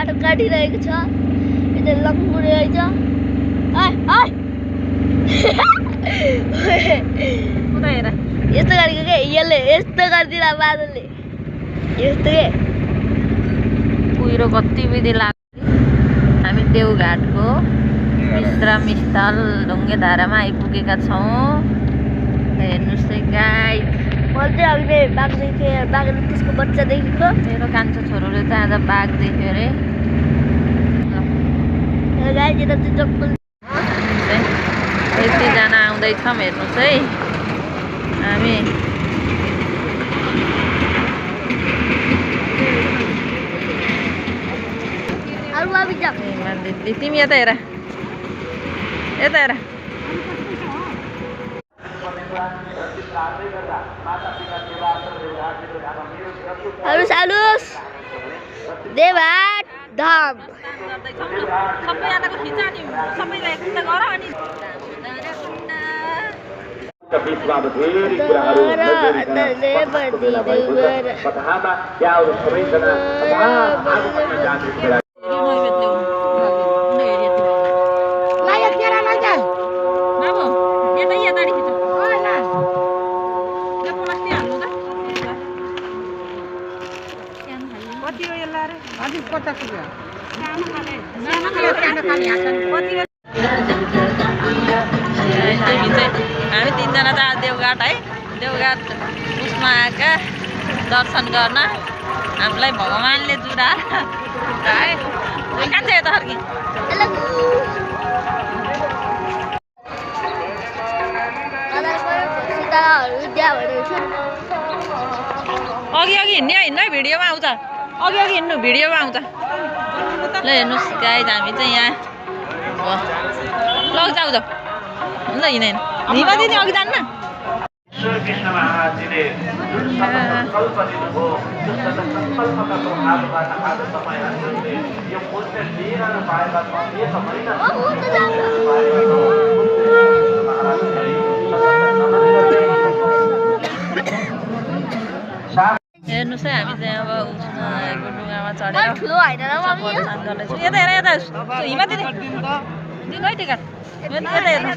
बाटो काटिरहेको छ यता लङ्गुरे रहेछ यस्तो गरेको के यसले यस्तो गरिदिला बादलले यस्तो के कुहिरो गतिविधि लाग्यो हामी देउघाटको विश्राम स्थल ढुङ्गेधारामा आइपुगेका छौँ हेर्नुहोस् है गाइस मैले चाहिँ अघि बाघ देखेँ बाघले त्यसको बच्चा देखेको मेरो कान्छो छोरोले त आज बाघ देख्यो अरे गाइस यता चाहिँ जङ्गल यतिजना आउँदैछौँ हेर्नुहोस् है हामी दिदी तिमी यता हेर यता हेर हेर्नुहोस् देवघाट धाम सबैजनाको खिचा नि सबैलाई एकता गर अनि हामी तिनजना त देउघाट है देउघाट उसमा आएका दर्शन गर्न हामीलाई भगवानले जुडा कहाँ छ यता फर्की अघि हिँड्ने हिँड्नु है भिडियोमा आउँछ अघि हिँड्नु भिडियोमा आउँछ ल हेर्नुहोस् गाइस हामी चाहिँ यहाँ लग जाऊ जाऊ ल हिँडेन हिँड्न दिने अघि जान्न कृष्ण महाराजजीले जुन सङ्कल्प दिनुभयो त्यो सङ्कल्पका प्रभावबाट आज तपाईँहरूले यो पुण्य लिएर पाएका छन् एक महिना हेर्नुहोस् है हामी चाहिँ अब उसमा डुङ्गामा चढेर ठुलो होइन प्रदर्शन गर्दैछौँ यता हेर यता हिँड्न दिने दिनु है टिकट यता हेर्नु